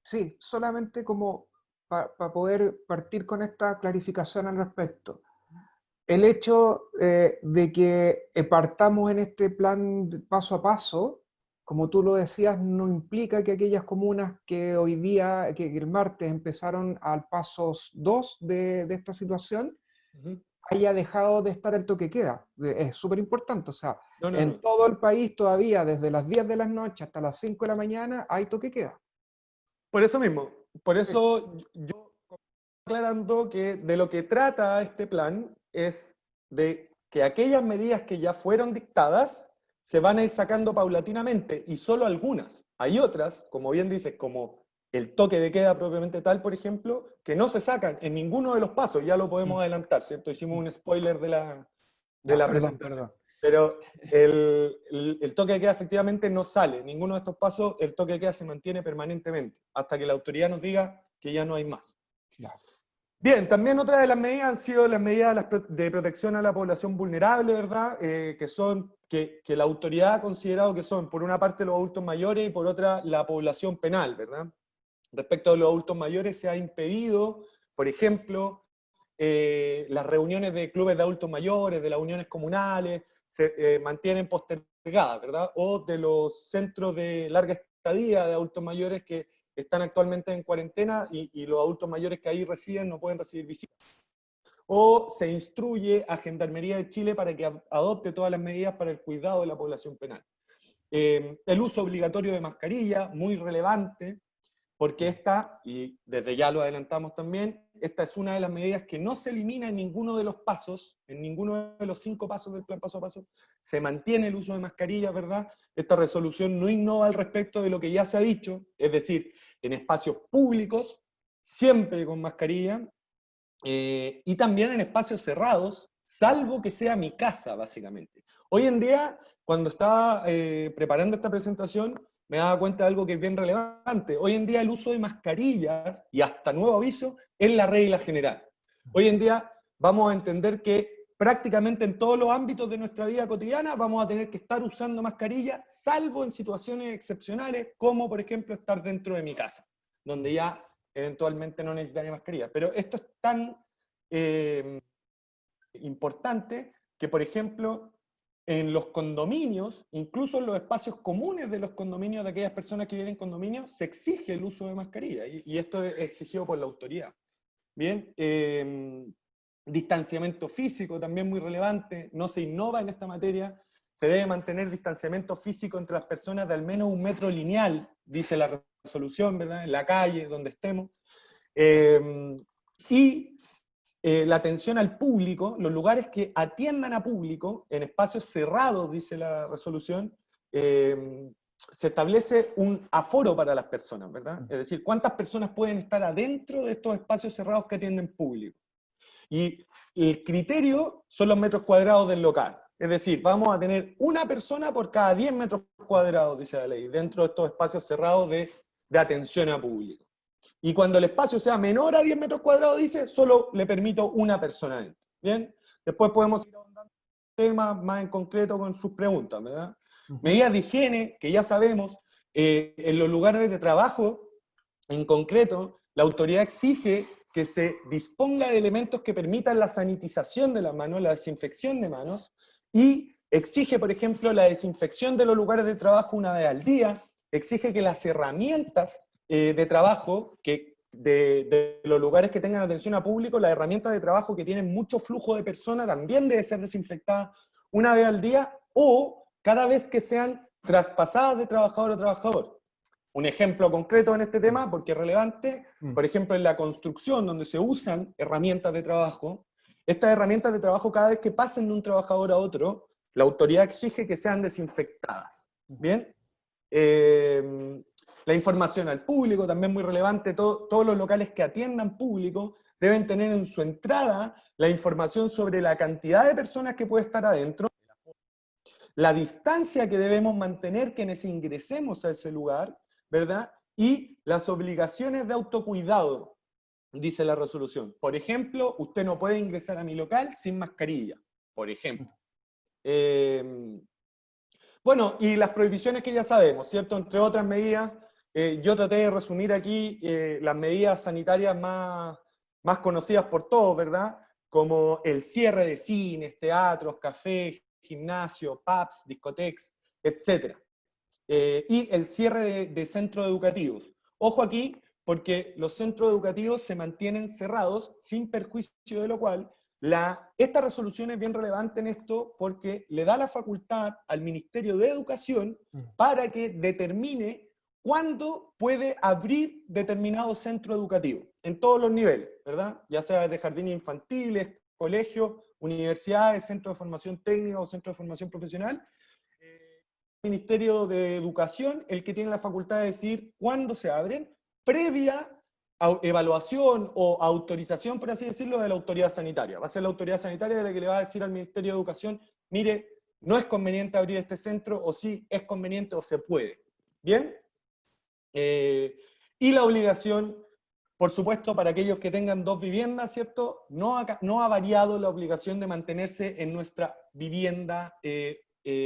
Sí, solamente como para poder partir con esta clarificación al respecto. El hecho de que partamos en este plan paso a paso, como tú lo decías, no implica que aquellas comunas que hoy día, que el martes empezaron al paso 2 de esta situación, Ujú. haya dejado de estar el toque queda. Es súper importante, o sea, No, no, en no. todo el país todavía, desde las 10 de la noche hasta las 5 de la mañana, hay toque queda. Por eso mismo, por Sí. eso yo aclarando que de lo que trata este plan es de que aquellas medidas que ya fueron dictadas se van a ir sacando paulatinamente y solo algunas. Hay otras, como bien dices, como el toque de queda propiamente tal, por ejemplo, que no se sacan en ninguno de los pasos, ya lo podemos Mm, adelantar, ¿cierto? Hicimos mm. un spoiler de Ya, la perdón, presentación. perdón. Pero el toque de queda efectivamente no sale. Ninguno de estos pasos, el toque de queda se mantiene permanentemente, hasta que la autoridad nos diga que ya no hay más. Ya. Bien, también otra de las medidas han sido las medidas de protección a la población vulnerable, ¿verdad? Que son, que la autoridad ha considerado que son, por una parte, los adultos mayores y por otra, la población penal, ¿verdad? Respecto a los adultos mayores, se ha impedido, por ejemplo, las reuniones de clubes de adultos mayores, de las uniones comunales, se mantienen postergadas, ¿verdad? O de los centros de larga estadía de adultos mayores que están actualmente en cuarentena y los adultos mayores que ahí residen no pueden recibir visitas. O se instruye a Gendarmería de Chile para que adopte todas las medidas para el cuidado de la población penal. El uso obligatorio de mascarilla, muy relevante, porque esta, y desde ya lo adelantamos también, esta es una de las medidas que no se elimina en ninguno de los pasos, en ninguno de los 5 pasos del plan paso a paso, se mantiene el uso de mascarillas, ¿verdad? Esta resolución no innova al respecto de lo que ya se ha dicho, es decir, en espacios públicos, siempre con mascarilla, y también en espacios cerrados, salvo que sea mi casa, básicamente. Hoy en día, cuando estaba preparando esta presentación, me daba cuenta de algo que es bien relevante. Hoy en día el uso de mascarillas, y hasta nuevo aviso, es la regla general. Hoy en día vamos a entender que prácticamente en todos los ámbitos de nuestra vida cotidiana vamos a tener que estar usando mascarilla, salvo en situaciones excepcionales, como por ejemplo estar dentro de mi casa, donde ya eventualmente no necesitaría mascarilla. Pero esto es tan eh, importante que, por ejemplo, en los condominios, incluso en los espacios comunes de los condominios de aquellas personas que viven en condominios, se exige el uso de mascarilla, y esto es exigido por la autoridad. Bien, distanciamiento físico también muy relevante, no se innova en esta materia, se debe mantener distanciamiento físico entre las personas de al menos 1 metro lineal, dice la resolución, ¿verdad? En la calle, donde estemos. Y la atención al público, los lugares que atiendan a público, en espacios cerrados, dice la resolución, se establece un aforo para las personas, ¿verdad? Es decir, cuántas personas pueden estar adentro de estos espacios cerrados que atienden público. Y el criterio son los metros cuadrados del local. Es decir, vamos a tener una persona por cada 10 metros cuadrados, dice la ley, dentro de estos espacios cerrados de atención a público. Y cuando el espacio sea menor a 10 metros cuadrados, dice, solo le permito una persona dentro. ¿Bien? Después podemos ir ahondando en temas más en concreto con sus preguntas, ¿verdad? Ujú. Medidas de higiene, que ya sabemos, en los lugares de trabajo, en concreto, la autoridad exige que se disponga de elementos que permitan la sanitización de las manos, la desinfección de manos, y exige, por ejemplo, la desinfección de los lugares de trabajo una vez al día, exige que las herramientas de trabajo, de los lugares que tengan atención a público, las herramientas de trabajo que tienen mucho flujo de personas también debe ser desinfectada una vez al día o cada vez que sean traspasadas de trabajador a trabajador. Un ejemplo concreto en este Mm, tema, porque es relevante, mm. por ejemplo, en la construcción, donde se usan herramientas de trabajo, estas herramientas de trabajo cada vez que pasen de un trabajador a otro, la autoridad exige que sean desinfectadas. ¿Bien? La información al público, también muy relevante, todos los locales que atiendan público deben tener en su entrada la información sobre la cantidad de personas que puede estar adentro, la distancia que debemos mantener quienes ingresemos a ese lugar, ¿verdad? Y las obligaciones de autocuidado, dice la resolución. Por ejemplo, usted no puede ingresar a mi local sin mascarilla, por ejemplo. Bueno, y las prohibiciones que ya sabemos, ¿cierto? Entre otras medidas, yo traté de resumir aquí las medidas sanitarias más conocidas por todos, ¿verdad? Como el cierre de cines, teatros, cafés, gimnasio, pubs, discotecas, etc. Y el cierre de centros educativos. Ojo aquí, porque los centros educativos se mantienen cerrados sin perjuicio de lo cual esta resolución es bien relevante en esto porque le da la facultad al Ministerio de Educación para que determine cuándo puede abrir determinado centro educativo, en todos los niveles, ¿verdad? Ya sea de jardines infantiles, colegios, universidades, centros de formación técnica o centros de formación profesional. El Ministerio de Educación el que tiene la facultad de decir cuándo se abren, previa evaluación o autorización, por así decirlo, de la autoridad sanitaria. Va a ser la autoridad sanitaria la que le va a decir al Ministerio de Educación, mire, no es conveniente abrir este centro, o sí, es conveniente o se puede. ¿Bien? Y la obligación, por supuesto, para aquellos que tengan 2 viviendas, ¿cierto? No ha variado la obligación de mantenerse en nuestra vivienda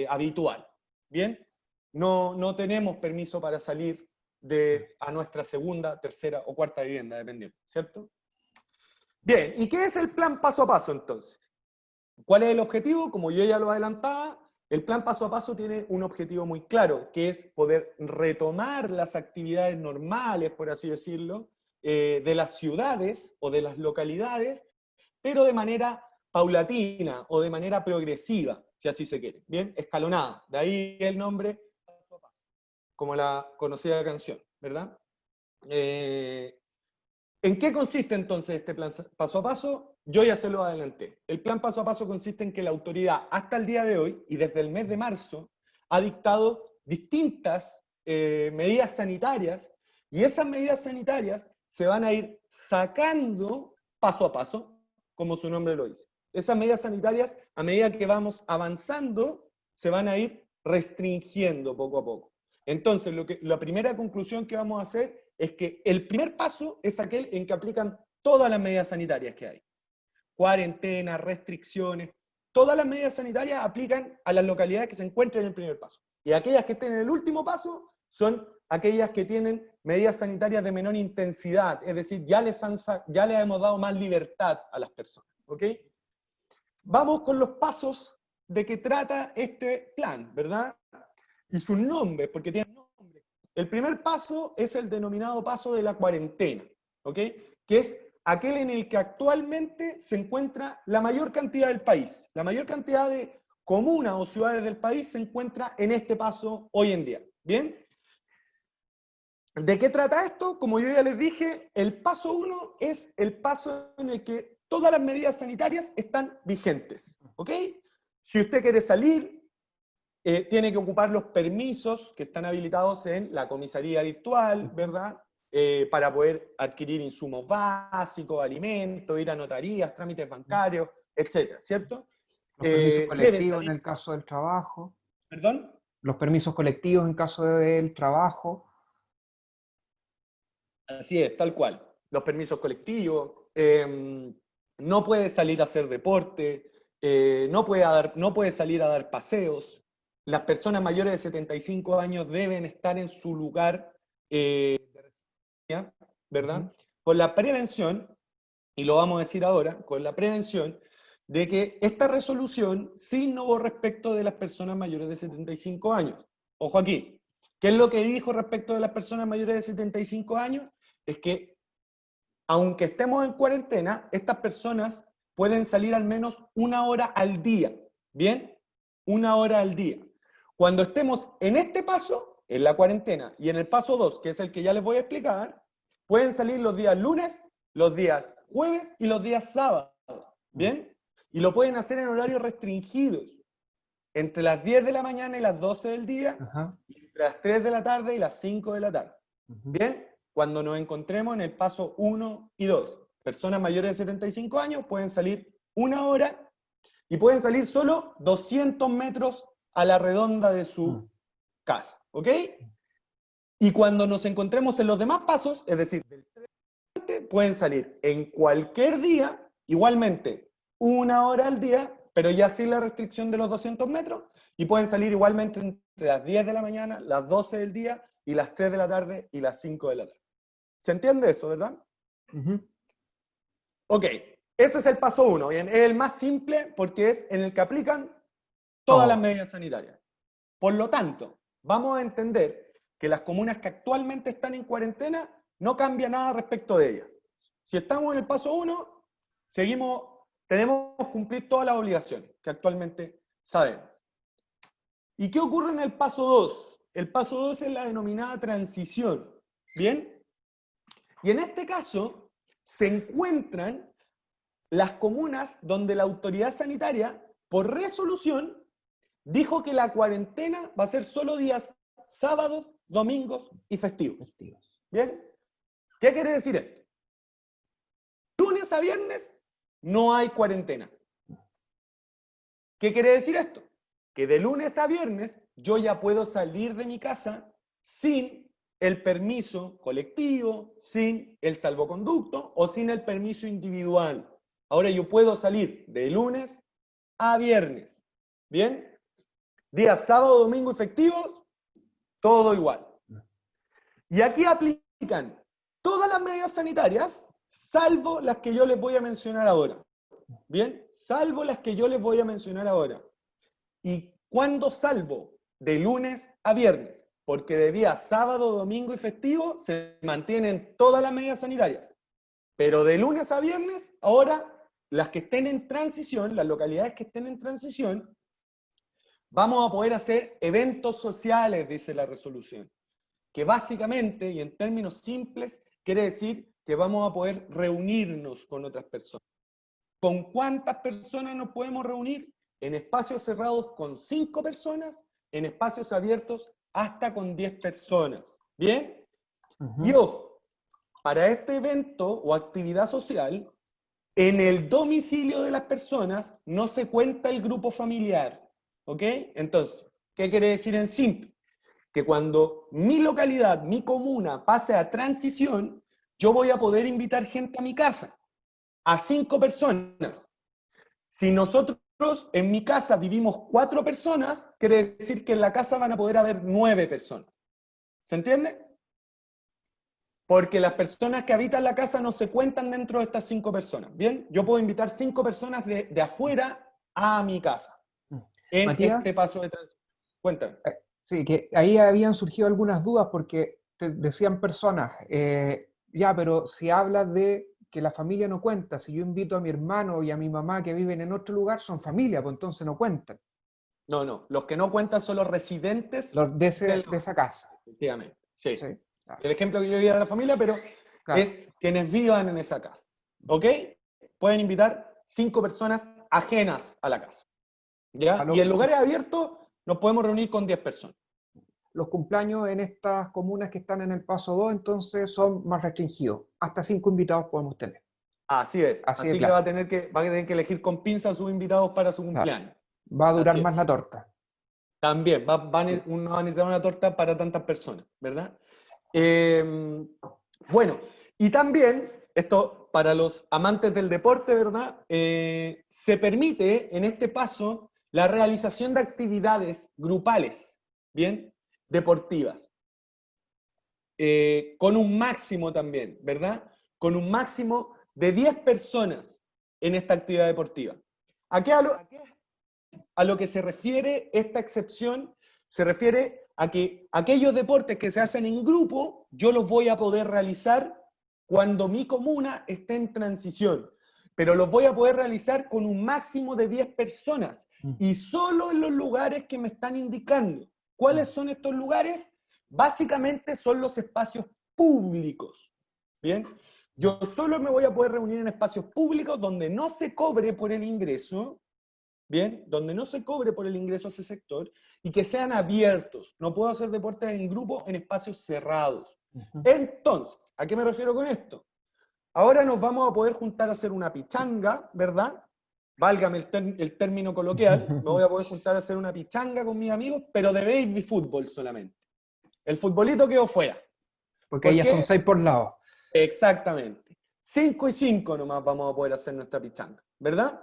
habitual. ¿Bien? No tenemos permiso para salir a nuestra segunda, tercera o cuarta vivienda, dependiendo, ¿cierto? Bien, ¿y qué es el plan paso a paso entonces? ¿Cuál es el objetivo? Como yo ya lo adelantaba, el plan paso a paso tiene un objetivo muy claro, que es poder retomar las actividades normales, por así decirlo, de las ciudades o de las localidades, pero de manera paulatina o de manera progresiva, si así se quiere, ¿bien? Escalonada, de ahí el nombre, como la conocida canción, ¿verdad? ¿En qué consiste entonces este plan paso a paso? Yo ya se lo adelanté. El plan paso a paso consiste en que la autoridad, hasta el día de hoy, y desde el mes de marzo, ha dictado distintas medidas sanitarias, y esas medidas sanitarias se van a ir sacando paso a paso, como su nombre lo dice. Esas medidas sanitarias, a medida que vamos avanzando, se van a ir restringiendo poco a poco. Entonces, la primera conclusión que vamos a hacer es que el primer paso es aquel en que aplican todas las medidas sanitarias que hay. Cuarentena, restricciones, todas las medidas sanitarias aplican a las localidades que se encuentran en el primer paso. Y aquellas que estén en el último paso son aquellas que tienen medidas sanitarias de menor intensidad, es decir, ya les hemos dado más libertad a las personas. ¿Ok? Vamos con los pasos de que trata este plan, ¿verdad? Y sus nombres, porque tienen nombres. El primer paso es el denominado paso de la cuarentena, ¿ok? Que es aquel en el que actualmente se encuentra la mayor cantidad del país. La mayor cantidad de comunas o ciudades del país se encuentra en este paso hoy en día. ¿Bien? ¿De qué trata esto? Como yo ya les dije, el paso 1 es el paso en el que todas las medidas sanitarias están vigentes, ¿ok? Si usted quiere salir, tiene que ocupar los permisos que están habilitados en la comisaría virtual, ¿verdad? Para poder adquirir insumos básicos, alimentos, ir a notarías, trámites bancarios, etcétera, ¿cierto? Los permisos colectivos en el caso del trabajo. ¿Perdón? Los permisos colectivos en caso del trabajo. Así es, tal cual. Los permisos colectivos, no puede salir a hacer deporte, no puede salir a dar paseos. Las personas mayores de 75 años deben estar en su lugar de residencia, ¿verdad? Con la prevención, y lo vamos a decir ahora, con la prevención de que esta resolución sí innovó respecto de las personas mayores de 75 años. Ojo aquí, ¿qué es lo que dijo respecto de las personas mayores de 75 años? Es que, aunque estemos en cuarentena, estas personas pueden salir al menos 1 hora al día, ¿bien? 1 hora al día. Cuando estemos en este paso, en la cuarentena, y en el paso 2, que es el que ya les voy a explicar, pueden salir los días lunes, los días jueves y los días sábados, ¿bien? Y lo pueden hacer en horarios restringidos, entre las 10 de la mañana y las 12 del día, y entre las 3 de la tarde y las 5 de la tarde, ¿bien? Cuando nos encontremos en el paso 1 y 2. Personas mayores de 75 años pueden salir 1 hora y pueden salir solo 200 metros a la redonda de su casa, ¿ok? Y cuando nos encontremos en los demás pasos, es decir, del 3 pueden salir en cualquier día, igualmente 1 hora al día, pero ya sin la restricción de los 200 metros, y pueden salir igualmente entre las 10 de la mañana, las 12 del día y las 3 de la tarde y las 5 de la tarde. ¿Se entiende eso, verdad? Ok, ese es el paso 1, ¿bien? Es el más simple porque es en el que aplican todas las medidas sanitarias. Por lo tanto, vamos a entender que las comunas que actualmente están en cuarentena no cambia nada respecto de ellas. Si estamos en el paso 1, tenemos que cumplir todas las obligaciones que actualmente sabemos. ¿Y qué ocurre en el paso 2? El paso 2 es la denominada transición, ¿bien? Y en este caso se encuentran las comunas donde la autoridad sanitaria, por resolución, dijo que la cuarentena va a ser solo días sábados, domingos y festivos. ¿Bien? ¿Qué quiere decir esto? Lunes a viernes no hay cuarentena. ¿Qué quiere decir esto? Que de lunes a viernes yo ya puedo salir de mi casa sin el permiso colectivo, sin el salvoconducto o sin el permiso individual. Ahora yo puedo salir de lunes a viernes. ¿Bien? Días sábado, domingo y festivos, todo igual. Y aquí aplican todas las medidas sanitarias, salvo las que yo les voy a mencionar ahora. ¿Bien? Salvo las que yo les voy a mencionar ahora. ¿Y cuándo salvo? De lunes a viernes. Porque de día sábado, domingo y festivo se mantienen todas las medidas sanitarias. Pero de lunes a viernes, ahora, las que estén en transición, las localidades que estén en transición, vamos a poder hacer eventos sociales, dice la resolución. Que básicamente, y en términos simples, quiere decir que vamos a poder reunirnos con otras personas. ¿Con cuántas personas nos podemos reunir? En espacios cerrados con 5 personas, en espacios abiertos hasta con 10 personas. ¿Bien? Y ojo, para este evento o actividad social, en el domicilio de las personas no se cuenta el grupo familiar. ¿Ok? Entonces, ¿qué quiere decir en simple? Que cuando mi localidad, mi comuna pase a transición, yo voy a poder invitar gente a mi casa, a 5 personas. Si nosotros en mi casa vivimos 4 personas, quiere decir que en la casa van a poder haber 9 personas. ¿Se entiende? Porque las personas que habitan la casa no se cuentan dentro de estas 5 personas. ¿Bien? Yo puedo invitar 5 personas de afuera a mi casa en Matías, este paso de transición. Cuéntame. sí, que ahí habían surgido algunas dudas porque te decían personas, ya, pero si hablas de que la familia no cuenta, si yo invito a mi hermano y a mi mamá que viven en otro lugar, son familia, pues entonces no cuentan. No. Los que no cuentan son los residentes Los de esa casa. efectivamente. Sí. Sí, claro, El ejemplo que yo di a la familia, pero claro. es quienes vivan en esa casa. ¿Ok? Pueden invitar 5 personas ajenas a la casa. ¿Ya? Y en lugares abiertos nos podemos reunir con 10 personas. Los cumpleaños en estas comunas que están en el paso 2 entonces son más restringidos. Hasta 5 invitados podemos tener. Así es. Así de Así que claro. va a tener que elegir con pinza a sus invitados para su Claro. cumpleaños. Va a durar Así más es. la torta. También Sí. uno va a necesitar una torta para tantas personas, ¿verdad? Bueno, y también, esto para los amantes del deporte, ¿verdad? Se permite en este paso la realización de actividades grupales, ¿bien? Deportivas. Con un máximo también, ¿verdad? Con un máximo de 10 personas en esta actividad deportiva. A lo que se refiere esta excepción, se refiere a que aquellos deportes que se hacen en grupo, yo los voy a poder realizar cuando mi comuna esté en transición, pero los voy a poder realizar con un máximo de 10 personas y solo en los lugares que me están indicando. ¿Cuáles son estos lugares? Básicamente son los espacios públicos. ¿Bien? Yo solo me voy a poder reunir en espacios públicos donde no se cobre por el ingreso, ¿bien? Donde no se cobre por el ingreso a ese sector y que sean abiertos. No puedo hacer deportes en grupo en espacios cerrados. Entonces, ¿a qué me refiero con esto? Ahora nos vamos a poder juntar a hacer una pichanga, ¿verdad? Válgame el término coloquial. Me voy a poder juntar a hacer una pichanga con mis amigos, pero de baby fútbol solamente. El futbolito quedó fuera. Porque ¿Por ellas son qué? 6 por lado. Exactamente. 5 y 5 nomás vamos a poder hacer nuestra pichanga, ¿verdad?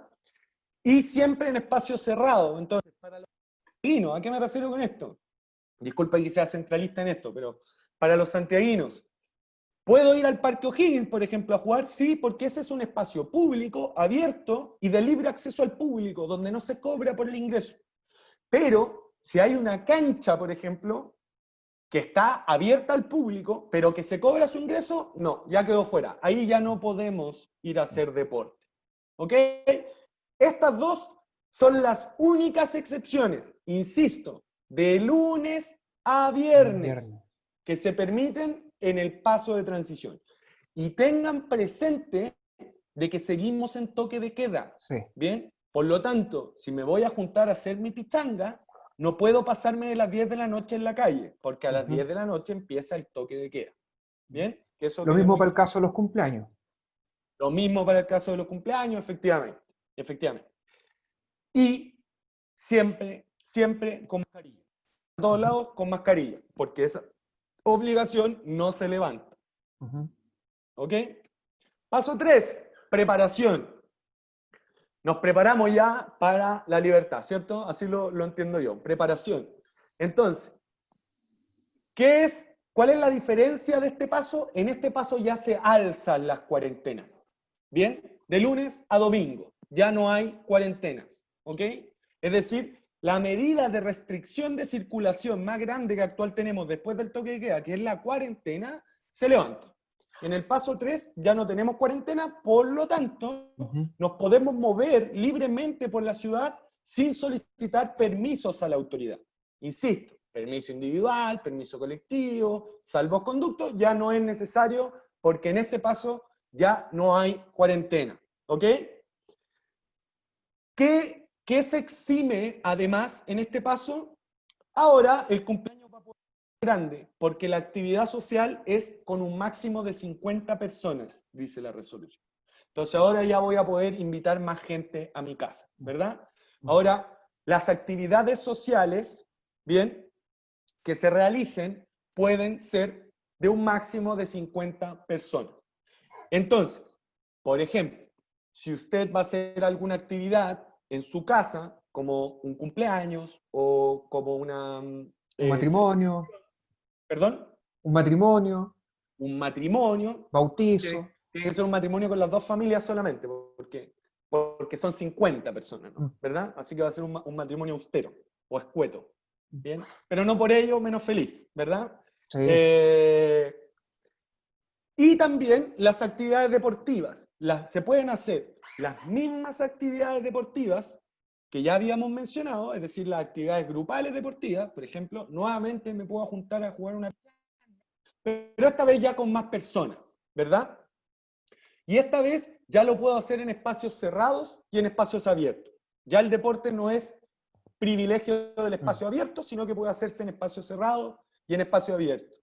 Y siempre en espacio cerrado. Entonces, para los peregrinos, ¿a qué me refiero con esto? disculpa que sea centralista en esto, pero para los santiaguinos, ¿puedo ir al Parque O'Higgins, por ejemplo, a jugar? Sí, porque ese es un espacio público, abierto y de libre acceso al público, donde no se cobra por el ingreso. Pero si hay una cancha, por ejemplo, que está abierta al público, pero que se cobra su ingreso, no, ya quedó fuera. Ahí ya no podemos ir a hacer deporte. ¿Ok? Estas dos son las únicas excepciones, insisto, de lunes a viernes, que se permiten en el paso de transición. Y tengan presente de que seguimos en toque de queda. Sí. ¿Bien? Por lo tanto, si me voy a juntar a hacer mi pichanga, no puedo pasarme de las 10 de la noche en la calle, porque a las 10 de la noche empieza el toque de queda. ¿Bien? Que eso Lo quede mismo muy para el claro. caso de los cumpleaños. Lo mismo para el caso de los cumpleaños, efectivamente. Efectivamente. Y siempre, siempre con mascarilla. A todos lados con mascarilla, porque esa obligación no se levanta. ¿Ok? Paso 3, preparación. Nos preparamos ya para la libertad, ¿cierto? Así lo entiendo yo, preparación. Entonces, ¿cuál es la diferencia de este paso? En este paso ya se alzan las cuarentenas. ¿Bien? De lunes a domingo. Ya no hay cuarentenas. ¿Ok? Es decir, la medida de restricción de circulación más grande que actual tenemos después del toque de queda, que es la cuarentena, se levanta. En el paso 3 ya no tenemos cuarentena, por lo tanto, nos podemos mover libremente por la ciudad sin solicitar permisos a la autoridad. Insisto, permiso individual, permiso colectivo, salvoconducto, ya no es necesario porque en este paso ya no hay cuarentena. ¿Ok? ¿Qué se exime además en este paso? Ahora el cumpleaños va a poder ser grande porque la actividad social es con un máximo de 50 personas, dice la resolución. Entonces ahora ya voy a poder invitar más gente a mi casa, ¿verdad? Ahora, las actividades sociales, bien, que se realicen pueden ser de un máximo de 50 personas. Entonces, por ejemplo, si usted va a hacer alguna actividad en su casa, como un cumpleaños o como una... Un matrimonio. ¿Perdón? Un matrimonio. Un matrimonio. Bautizo. Tiene que ser un matrimonio con las dos familias solamente, porque son 50 personas, ¿no? ¿Verdad? Así que va a ser un matrimonio austero o escueto. ¿Bien? Pero no por ello menos feliz, ¿verdad? Sí. Y también las actividades deportivas. Se pueden hacer las mismas actividades deportivas que ya habíamos mencionado, es decir, las actividades grupales deportivas. Por ejemplo, nuevamente me puedo juntar a jugar una... Pero esta vez ya con más personas, ¿verdad? Y esta vez ya lo puedo hacer en espacios cerrados y en espacios abiertos. Ya el deporte no es privilegio del espacio abierto, sino que puede hacerse en espacio cerrado y en espacio abierto.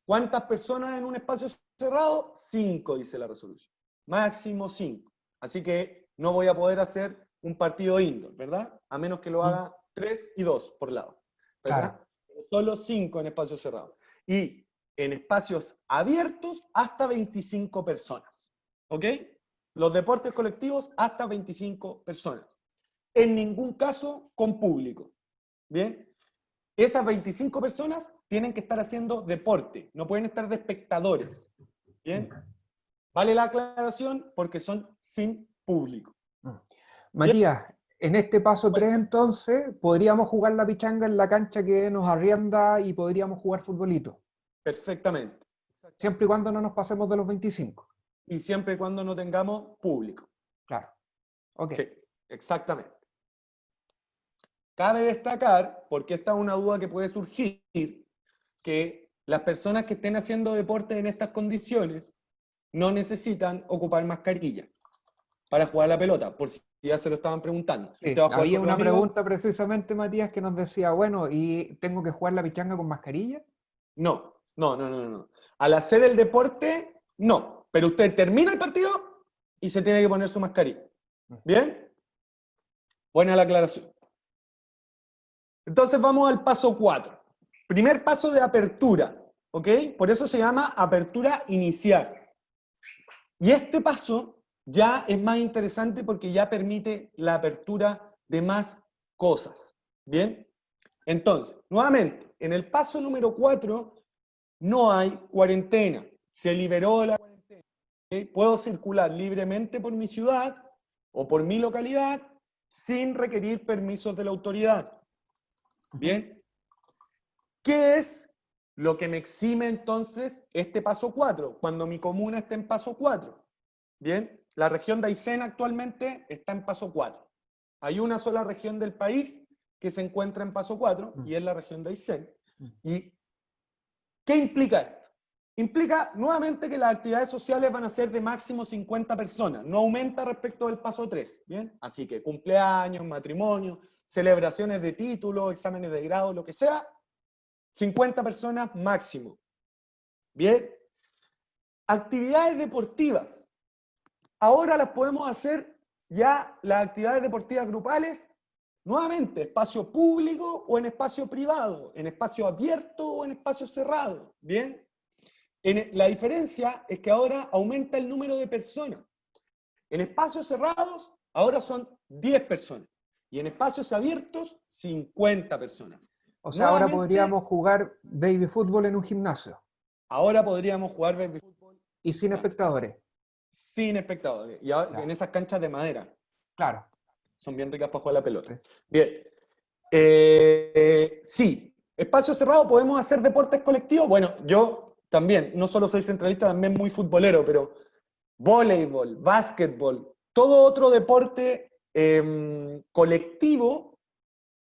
¿Cuántas personas en un espacio cerrado? 5, dice la resolución. Máximo 5. Así que no voy a poder hacer un partido indoor, ¿verdad? A menos que lo haga 3 y 2 por lado, ¿verdad? Claro. Solo 5 en espacio cerrado. Y en espacios abiertos hasta 25 personas. ¿Ok? Los deportes colectivos hasta 25 personas. En ningún caso con público. ¿Bien? Esas 25 personas tienen que estar haciendo deporte, no pueden estar de espectadores. ¿Bien? Vale la aclaración porque son sin público. Matías, en este paso 3 entonces, podríamos jugar la pichanga en la cancha que nos arrienda y podríamos jugar futbolito. Perfectamente. Siempre y cuando no nos pasemos de los 25. Y siempre y cuando no tengamos público. Claro. Ok. Sí, exactamente. Cabe destacar, porque esta es una duda que puede surgir, que las personas que estén haciendo deporte en estas condiciones no necesitan ocupar mascarilla para jugar la pelota, por si ya se lo estaban preguntando. Sí, Usted va a jugar había con los una amigos. pregunta precisamente, Matías, que nos decía, bueno, ¿y tengo que jugar la pichanga con mascarilla? No. Al hacer el deporte, no. Pero usted termina el partido y se tiene que poner su mascarilla. ¿Bien? Buena la aclaración. Entonces vamos al paso 4. Primer paso de apertura. ¿Ok? Por eso se llama apertura inicial. Y este paso ya es más interesante porque ya permite la apertura de más cosas. ¿Bien? Entonces, nuevamente, en el paso número 4 no hay cuarentena. Se liberó la cuarentena. ¿Okay? Puedo circular libremente por mi ciudad o por mi localidad sin requerir permisos de la autoridad. ¿Bien? ¿Qué es lo que me exime entonces este paso 4? Cuando mi comuna está en paso 4. ¿Bien? La región de Aysén actualmente está en paso 4. Hay una sola región del país que se encuentra en paso 4 y es la región de Aysén. ¿Y qué implica esto? Implica nuevamente que las actividades sociales van a ser de máximo 50 personas. No aumenta respecto del paso 3. ¿Bien? Así que cumpleaños, matrimonio, celebraciones de títulos, exámenes de grado, lo que sea, 50 personas máximo. ¿Bien? Actividades deportivas. Ahora las podemos hacer ya, las actividades deportivas grupales, nuevamente, espacio público o en espacio privado, en espacio abierto o en espacio cerrado. ¿Bien? La diferencia es que ahora aumenta el número de personas. En espacios cerrados, ahora son 10 personas. Y en espacios abiertos, 50 personas. O sea, ahora Nuevamente, podríamos jugar baby fútbol en un gimnasio. ahora podríamos jugar baby fútbol Y sin espectadores. sin espectadores. Y ahora, Ya. en esas canchas de madera. Claro. Son bien ricas para jugar la pelota. Sí. Bien. Sí. Espacio cerrado, ¿podemos hacer deportes colectivos? Bueno, yo también, no solo soy centralista, también muy futbolero, pero voleibol, básquetbol, todo otro deporte colectivo,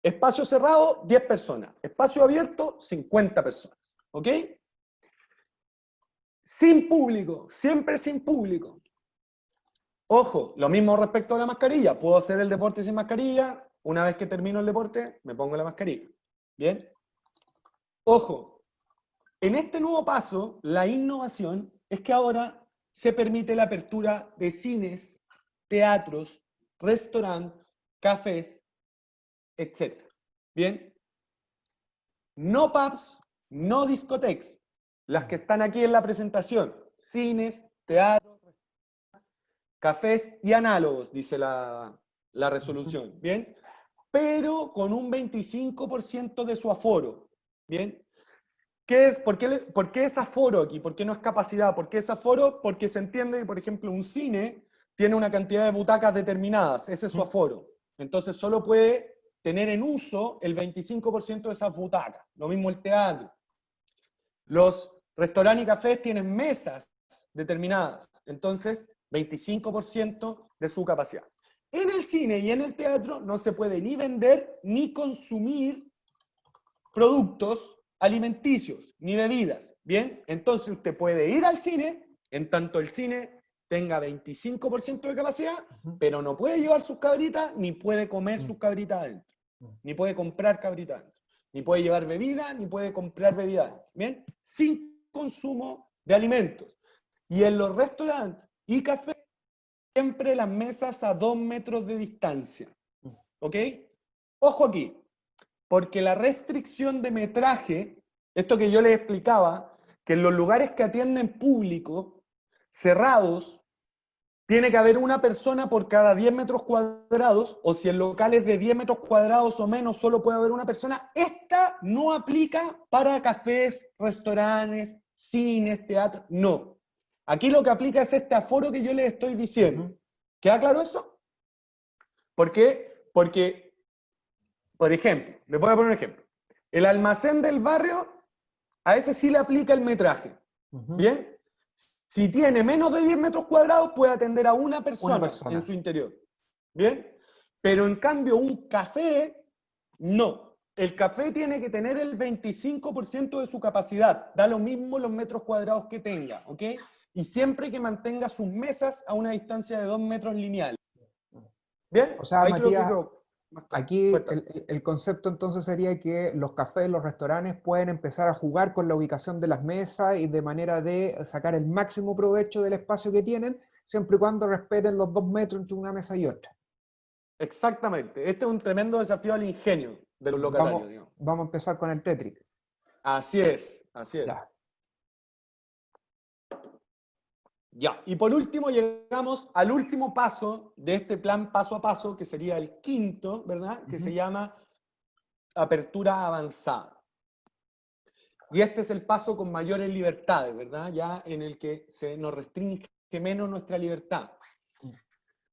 espacio cerrado, 10 personas. Espacio abierto, 50 personas. ¿Ok? Sin público, siempre sin público. Ojo, lo mismo respecto a la mascarilla. Puedo hacer el deporte sin mascarilla. Una vez que termino el deporte, me pongo la mascarilla. ¿Bien? Ojo, en este nuevo paso, la innovación es que ahora se permite la apertura de cines, teatros, restaurantes, cafés, etc. ¿Bien? No pubs, no discotecas. Las que están aquí en la presentación. Cines, teatros, cafés y análogos, dice la resolución, ¿bien? Pero con un 25% de su aforo, ¿bien? ¿Por qué es aforo aquí? ¿Por qué no es capacidad? ¿Por qué es aforo? Porque se entiende que, por ejemplo, un cine tiene una cantidad de butacas determinadas, ese es su aforo. Entonces solo puede tener en uso el 25% de esas butacas. Lo mismo el teatro. Los restaurantes y cafés tienen mesas determinadas. Entonces, 25% de su capacidad. En el cine y en el teatro no se puede ni vender ni consumir productos alimenticios, ni bebidas. ¿Bien? Entonces usted puede ir al cine, en tanto el cine tenga 25% de capacidad, pero no puede llevar sus cabritas, ni puede comer sus cabritas adentro. Ni puede comprar cabritas adentro. Ni puede llevar bebida, ni puede comprar bebida adentro. ¿Bien? Sin consumo de alimentos. Y en los restaurantes y cafés, siempre las mesas a 2 metros de distancia. ¿Ok? Ojo aquí, porque la restricción de metraje, esto que yo les explicaba, que en los lugares que atienden público, cerrados, tiene que haber una persona por cada 10 metros cuadrados, o si en locales de 10 metros cuadrados o menos solo puede haber una persona, esta no aplica para cafés, restaurantes, cines, teatros, no. Aquí lo que aplica es este aforo que yo les estoy diciendo. ¿Queda claro eso? ¿Por qué? Porque, por ejemplo, les voy a poner un ejemplo. El almacén del barrio, a ese sí le aplica el metraje. ¿Bien? Si tiene menos de 10 metros cuadrados, puede atender a una persona en su interior. ¿Bien? Pero en cambio, un café, no. El café tiene que tener el 25% de su capacidad. Da lo mismo los metros cuadrados que tenga, ¿ok? Y siempre que mantenga sus mesas a una distancia de 2 metros lineales. ¿Bien? O sea, ahí Matías, creo que más claro. aquí el concepto entonces sería que los cafés, los restaurantes pueden empezar a jugar con la ubicación de las mesas y de manera de sacar el máximo provecho del espacio que tienen, siempre y cuando respeten los 2 metros entre una mesa y otra. Exactamente. Este es un tremendo desafío al ingenio de los locatarios, digamos. Vamos a empezar con el Tetris. Así es, así es. Ya, y por último llegamos al último paso de este plan paso a paso, que sería el quinto, ¿verdad? Que se llama apertura avanzada. Y este es el paso con mayores libertades, ¿verdad? Ya en el que se nos restringe menos nuestra libertad.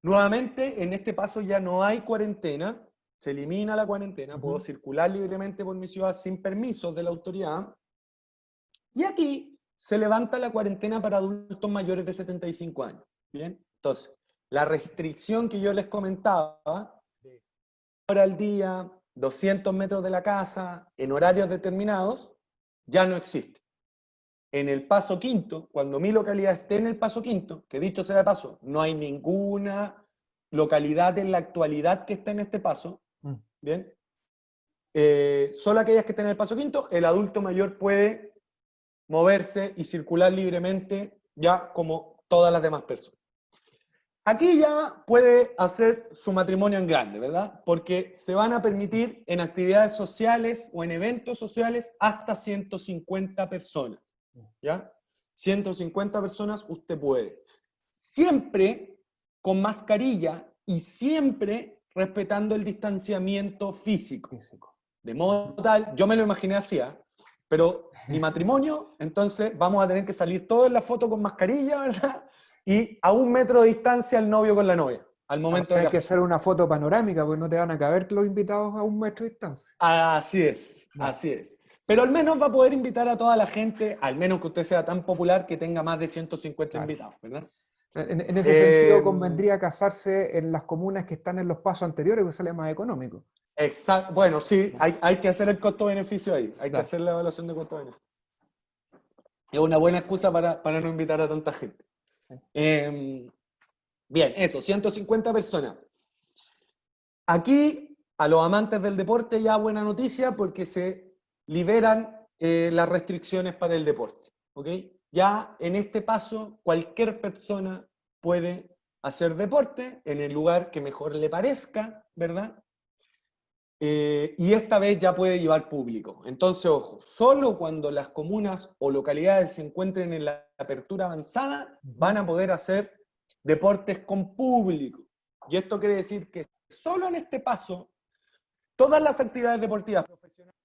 Nuevamente, en este paso ya no hay cuarentena, se elimina la cuarentena, puedo circular libremente por mi ciudad sin permisos de la autoridad. Y aquí se levanta la cuarentena para adultos mayores de 75 años. ¿Bien? Entonces, la restricción que yo les comentaba, de hora al día, 200 metros de la casa, en horarios determinados, ya no existe. En el paso quinto, cuando mi localidad esté en el paso quinto, que dicho sea de paso, no hay ninguna localidad en la actualidad que esté en este paso, ¿bien? Solo aquellas que estén en el paso quinto, el adulto mayor puede moverse y circular libremente, ya como todas las demás personas. Aquí ya puede hacer su matrimonio en grande, ¿verdad? Porque se van a permitir en actividades sociales o en eventos sociales hasta 150 personas, ¿ya? 150 personas usted puede. Siempre con mascarilla y siempre respetando el distanciamiento físico. De modo tal, yo me lo imaginé así, ¿eh? Pero mi matrimonio, entonces vamos a tener que salir todos en la foto con mascarilla, ¿verdad? Y a 1 metro de distancia el novio con la novia, al momento de Hay que casarse. hacer una foto panorámica, porque no te van a caber los invitados a 1 metro de distancia. Así es, así es. Pero al menos va a poder invitar a toda la gente, al menos que usted sea tan popular que tenga más de 150 invitados, ¿verdad? En ese sentido, convendría casarse en las comunas que están en los pasos anteriores, porque sale más económico. Exacto. Bueno, sí, hay que hacer el costo-beneficio ahí. Hay que hacer la evaluación de costo-beneficio. Es una buena excusa para no invitar a tanta gente. Bien, eso, 150 personas. Aquí, a los amantes del deporte, ya buena noticia porque se liberan las restricciones para el deporte. ¿Ok? Ya en este paso, cualquier persona puede hacer deporte en el lugar que mejor le parezca, ¿verdad? Y esta vez ya puede llevar público. Entonces, ojo, solo cuando las comunas o localidades se encuentren en la apertura avanzada van a poder hacer deportes con público. Y esto quiere decir que solo en este paso, todas las actividades deportivas profesionales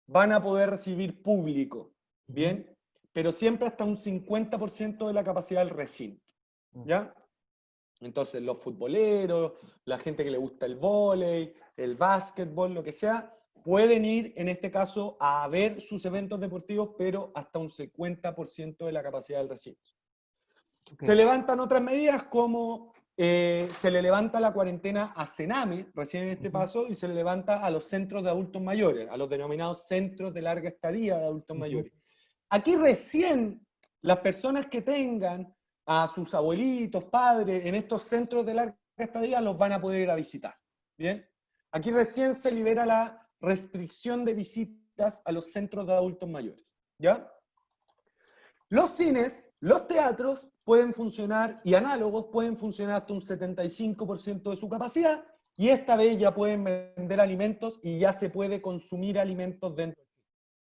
van a poder recibir público, ¿bien? Pero siempre hasta un 50% de la capacidad del recinto, ¿ya? Entonces los futboleros, la gente que le gusta el vóley, el básquetbol, lo que sea, pueden ir en este caso a ver sus eventos deportivos, pero hasta un 50% de la capacidad del recinto. Se levantan otras medidas como se le levanta la cuarentena a Sename, recién en este paso, y se le levanta a los centros de adultos mayores, a los denominados centros de larga estadía de adultos mayores. Aquí recién las personas que tengan a sus abuelitos, padres, en estos centros de larga estadía, los van a poder ir a visitar. ¿Bien? Aquí recién se libera la restricción de visitas a los centros de adultos mayores. ¿Ya? Los cines, los teatros pueden funcionar, y análogos pueden funcionar hasta un 75% de su capacidad, y esta vez ya pueden vender alimentos y ya se puede consumir alimentos dentro.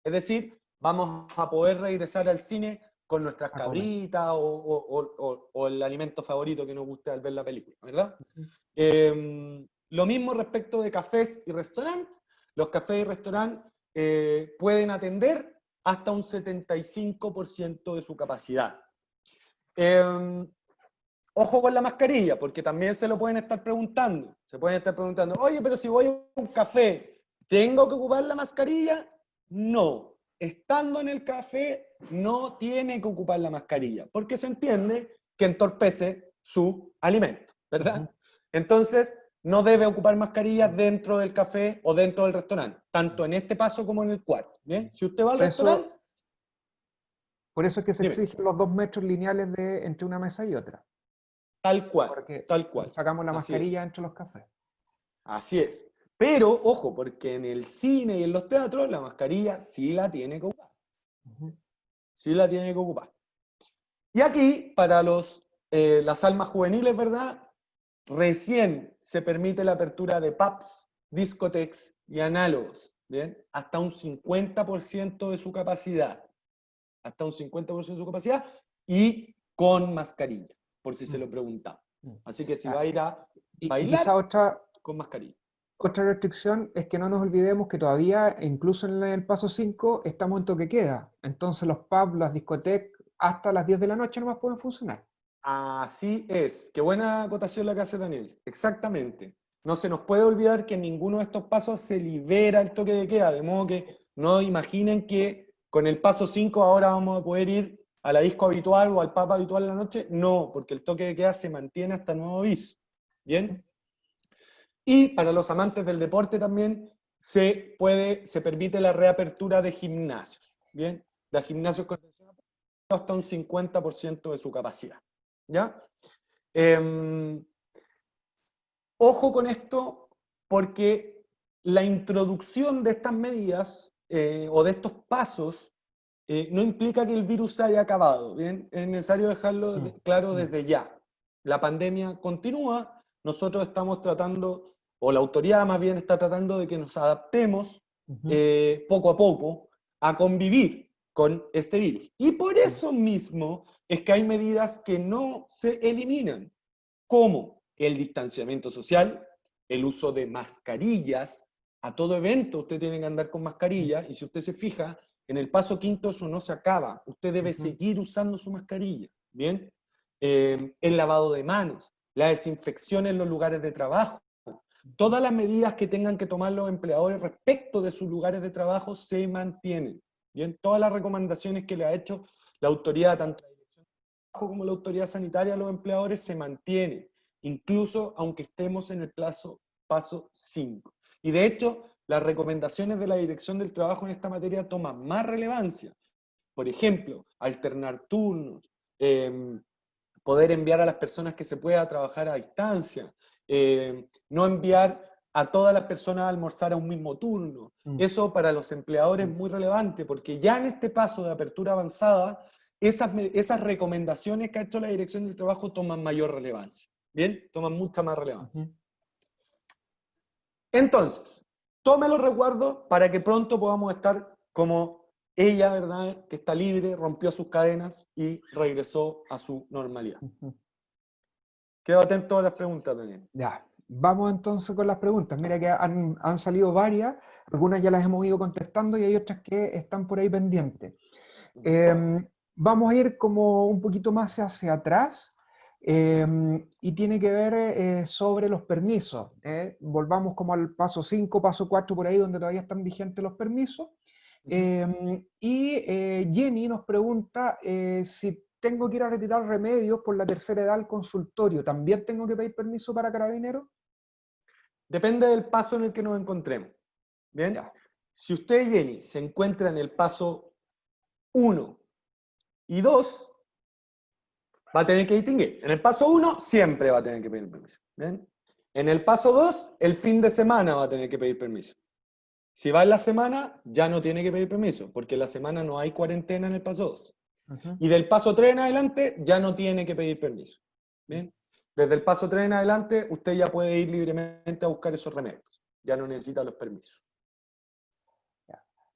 Es decir, vamos a poder regresar al cine con nuestras cabritas o el alimento favorito que nos guste al ver la película, ¿verdad? Lo mismo respecto de cafés y restaurantes. Los cafés y restaurantes pueden atender hasta un 75% de su capacidad. Ojo con la mascarilla, porque también se lo pueden estar preguntando. Se pueden estar preguntando, oye, pero si voy a un café, ¿tengo que ocupar la mascarilla? No. Estando en el café, no tiene que ocupar la mascarilla, porque se entiende que entorpece su alimento, ¿verdad? Entonces, no debe ocupar mascarilla dentro del café o dentro del restaurante, tanto en este paso como en el cuarto. ¿Bien? Si usted va al restaurante... Por eso es que se exigen los 2 metros lineales entre una mesa y otra. Tal cual, porque tal cual. Sacamos la mascarilla entre los cafés. Así es. Pero, ojo, porque en el cine y en los teatros la mascarilla sí la tiene que ocupar. Sí la tiene que ocupar. Y aquí, para las almas juveniles, ¿verdad? Recién se permite la apertura de pubs, discotecas y análogos, ¿bien? Hasta un 50% de su capacidad. Hasta un 50% de su capacidad y con mascarilla, por si se lo preguntaba. Así que si va a ir a bailar, con mascarilla. Otra restricción es que no nos olvidemos que todavía, incluso en el paso 5, estamos en toque de queda. Entonces los pubs, las discotecas, hasta las 10 de la noche no más pueden funcionar. Así es. Qué buena acotación la que hace Daniel. Exactamente. No se nos puede olvidar que en ninguno de estos pasos se libera el toque de queda, de modo que no imaginen que con el paso 5 ahora vamos a poder ir a la disco habitual o al pub habitual en la noche. No, porque el toque de queda se mantiene hasta nuevo aviso. ¿Bien? Y para los amantes del deporte también se permite la reapertura de gimnasios. ¿Bien? De gimnasios con hasta un 50% de su capacidad. ¿Ya? Ojo con esto, porque la introducción de estas medidas o de estos pasos no implica que el virus se haya acabado. ¿Bien? Es necesario dejarlo claro desde ya. La pandemia continúa, nosotros estamos tratando, o la autoridad más bien está tratando de que nos adaptemos poco a poco a convivir con este virus. Y por eso mismo es que hay medidas que no se eliminan, como el distanciamiento social, el uso de mascarillas. A todo evento usted tiene que andar con mascarilla, y si usted se fija, en el paso quinto eso no se acaba. Usted debe seguir usando su mascarilla, ¿bien? El lavado de manos, la desinfección en los lugares de trabajo. Todas las medidas que tengan que tomar los empleadores respecto de sus lugares de trabajo se mantienen. Bien, todas las recomendaciones que le ha hecho la autoridad, tanto la Dirección de Trabajo como la autoridad sanitaria a los empleadores, se mantienen, incluso aunque estemos en el paso 5. Y de hecho, las recomendaciones de la Dirección del Trabajo en esta materia toman más relevancia. Por ejemplo, alternar turnos, poder enviar a las personas que se pueda trabajar a distancia, no enviar a todas las personas a almorzar a un mismo turno. Eso para los empleadores es muy relevante, porque ya en este paso de apertura avanzada, esas recomendaciones que ha hecho la Dirección del Trabajo toman mayor relevancia. ¿Bien? Toman mucha más relevancia. Entonces, tome los resguardos para que pronto podamos estar como ella, ¿verdad? Que está libre, rompió sus cadenas y regresó a su normalidad. Quedo atento a las preguntas, Daniel. Ya, vamos entonces con las preguntas. Mira que han salido varias, algunas ya las hemos ido contestando y hay otras que están por ahí pendientes. Vamos a ir como un poquito más hacia atrás y tiene que ver sobre los permisos. Volvamos como al paso 5, paso 4 por ahí donde todavía están vigentes los permisos. Jenny nos pregunta si tengo que ir a retirar remedios por la tercera edad al consultorio, ¿también tengo que pedir permiso para Carabineros? Depende del paso en el que nos encontremos. ¿Bien? Ya. Si usted, Jenny, se encuentra en el paso 1 y 2, va a tener que distinguir. En el paso 1 siempre va a tener que pedir permiso. ¿Bien? En el paso 2, el fin de semana va a tener que pedir permiso. Si va en la semana, ya no tiene que pedir permiso, porque en la semana no hay cuarentena en el paso 2. Y del paso 3 en adelante, ya no tiene que pedir permiso. ¿Bien? Desde el paso 3 en adelante, usted ya puede ir libremente a buscar esos remedios. Ya no necesita los permisos.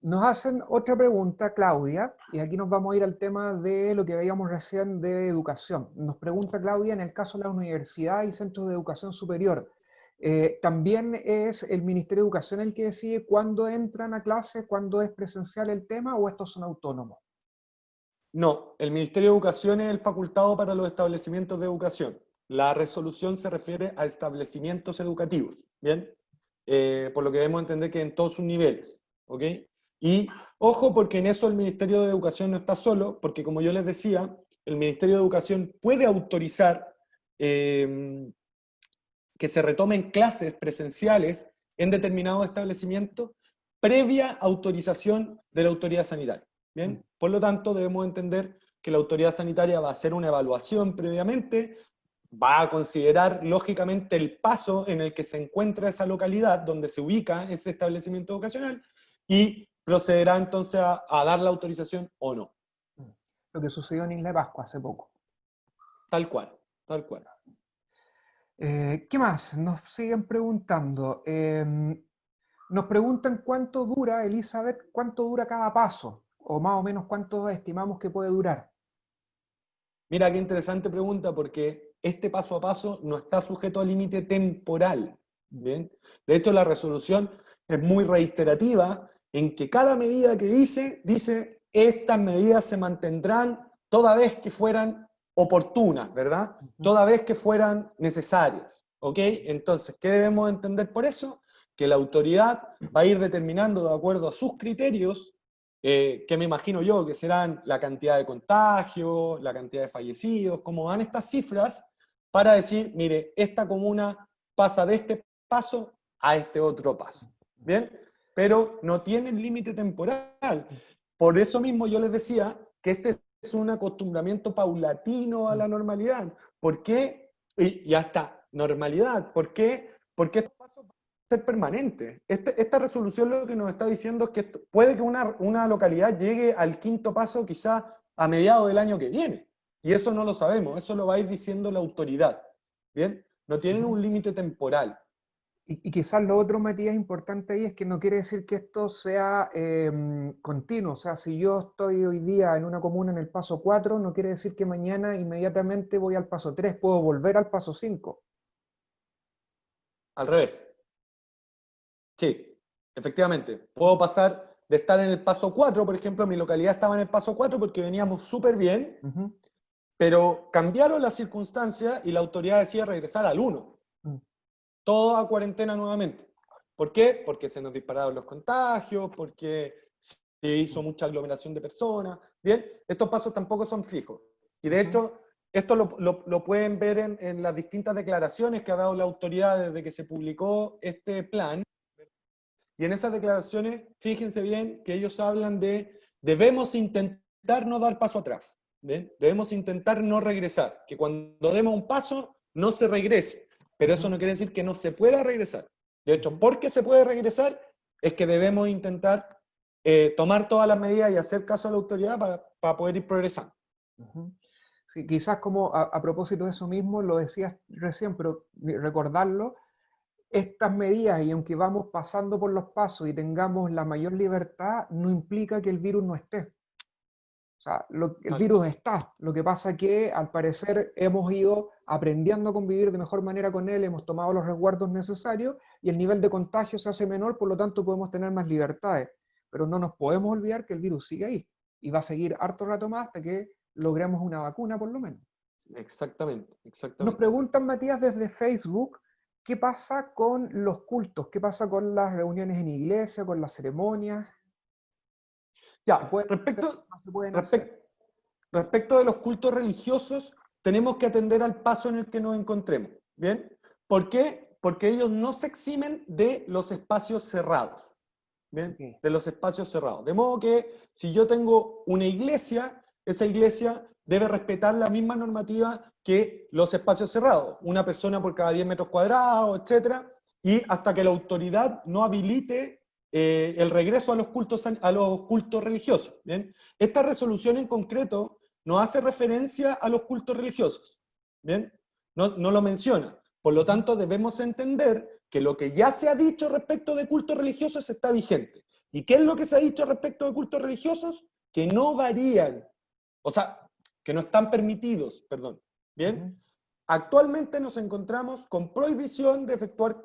Nos hacen otra pregunta, Claudia, y aquí nos vamos a ir al tema de lo que veíamos recién de educación. Nos pregunta Claudia, en el caso de las universidades y centros de educación superior, ¿también es el Ministerio de Educación el que decide cuándo entran a clase, cuándo es presencial el tema, o estos son autónomos? No, el Ministerio de Educación es el facultado para los establecimientos de educación. La resolución se refiere a establecimientos educativos, ¿bien? Por lo que debemos entender que en todos sus niveles, ¿ok? Y ojo, porque en eso el Ministerio de Educación no está solo, porque como yo les decía, el Ministerio de Educación puede autorizar que se retomen clases presenciales en determinados establecimientos previa autorización de la autoridad sanitaria. ¿Bien? Por lo tanto, debemos entender que la autoridad sanitaria va a hacer una evaluación previamente, va a considerar lógicamente el paso en el que se encuentra esa localidad donde se ubica ese establecimiento educacional y procederá entonces a dar la autorización o no. Lo que sucedió en Isla de Pascua hace poco. Tal cual, tal cual. ¿Qué más? Nos siguen preguntando. Nos preguntan cuánto dura, Elizabeth, cuánto dura cada paso, o más o menos cuánto estimamos que puede durar. Mira, qué interesante pregunta, porque este paso a paso no está sujeto a límite temporal, ¿bien? De hecho, la resolución es muy reiterativa en que cada medida que dice, estas medidas se mantendrán toda vez que fueran oportunas, ¿verdad? Toda vez que fueran necesarias, ¿ok? Entonces, ¿qué debemos entender por eso? Que la autoridad va a ir determinando de acuerdo a sus criterios, que me imagino yo que serán la cantidad de contagios, la cantidad de fallecidos, cómo van estas cifras, para decir, mire, esta comuna pasa de este paso a este otro paso, ¿bien? Pero no tienen límite temporal. Por eso mismo yo les decía que este es un acostumbramiento paulatino a la normalidad. ¿Por qué? Y hasta normalidad. ¿Por qué? Porque estos pasos van a ser permanentes. Esta resolución lo que nos está diciendo es que puede que una localidad llegue al quinto paso quizá a mediados del año que viene. Y eso no lo sabemos, eso lo va a ir diciendo la autoridad. ¿Bien? No tienen un límite temporal. Y quizás lo otro, Matías, importante ahí es que no quiere decir que esto sea continuo. O sea, si yo estoy hoy día en una comuna en el paso 4, no quiere decir que mañana inmediatamente voy al paso 3, puedo volver al paso 5. Al revés. Sí, efectivamente. Puedo pasar de estar en el paso 4, por ejemplo, mi localidad estaba en el paso 4 porque veníamos súper bien, pero cambiaron las circunstancias y la autoridad decía regresar al 1. Todo a cuarentena nuevamente. ¿Por qué? Porque se nos dispararon los contagios, porque se hizo mucha aglomeración de personas. Bien, estos pasos tampoco son fijos. Y de hecho, esto lo pueden ver en las distintas declaraciones que ha dado la autoridad desde que se publicó este plan. Y en esas declaraciones, fíjense bien que ellos hablan de debemos intentar no dar paso atrás. ¿Bien? Debemos intentar no regresar. Que cuando demos un paso, no se regrese. Pero eso no quiere decir que no se pueda regresar. De hecho, porque se puede regresar, es que debemos intentar tomar todas las medidas y hacer caso a la autoridad para poder ir progresando. Sí, quizás como a propósito de eso mismo, lo decías recién, pero recordarlo, estas medidas, y aunque vamos pasando por los pasos y tengamos la mayor libertad, no implica que el virus no esté. O sea, el virus está. Lo que pasa es que al parecer hemos ido aprendiendo a convivir de mejor manera con él, hemos tomado los resguardos necesarios y el nivel de contagio se hace menor, por lo tanto podemos tener más libertades. Pero no nos podemos olvidar que el virus sigue ahí y va a seguir harto rato más hasta que logremos una vacuna por lo menos. Exactamente, Nos exactamente. preguntan, Matías, desde Facebook, ¿qué pasa con los cultos? ¿Qué pasa con las reuniones en iglesia, con las ceremonias? ¿Se Ya, pueden hacer? ¿No se pueden hacer? respecto de los cultos religiosos, tenemos que atender al paso en el que nos encontremos. ¿Bien? ¿Por qué? Porque ellos no se eximen de los espacios cerrados. ¿Bien? Okay. De los espacios cerrados. De modo que si yo tengo una iglesia, esa iglesia debe respetar la misma normativa que los espacios cerrados. Una persona por cada 10 metros cuadrados, etc. Y hasta que la autoridad no habilite el regreso a los cultos religiosos. ¿Bien? Esta resolución en concreto no hace referencia a los cultos religiosos. ¿Bien? No lo menciona. Por lo tanto, debemos entender que lo que ya se ha dicho respecto de cultos religiosos está vigente. ¿Y qué es lo que se ha dicho respecto de cultos religiosos? Que no varían, o sea, que no están permitidos, perdón. ¿Bien? Actualmente nos encontramos con prohibición de efectuar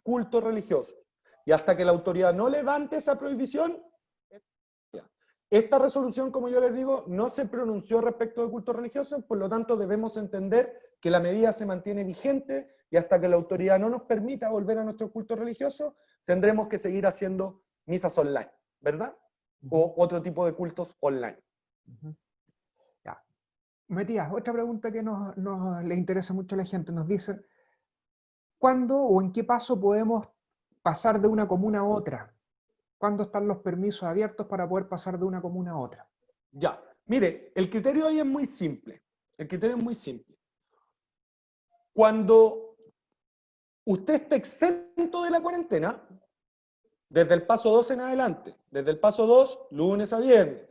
cultos religiosos. Y hasta que la autoridad no levante esa prohibición, esta resolución, como yo les digo, no se pronunció respecto de cultos religiosos, por lo tanto debemos entender que la medida se mantiene vigente y hasta que la autoridad no nos permita volver a nuestro culto religioso, tendremos que seguir haciendo misas online, ¿verdad? O otro tipo de cultos online. Ya. Matías, otra pregunta que le interesa mucho a la gente. Nos dicen, ¿cuándo o en qué paso podemos pasar de una comuna a otra? ¿Cuándo están los permisos abiertos para poder pasar de una comuna a otra? Ya, mire, el criterio ahí es muy simple. El criterio es muy simple. Cuando usted está exento de la cuarentena, desde el paso 2 en adelante, desde el paso 2, lunes a viernes,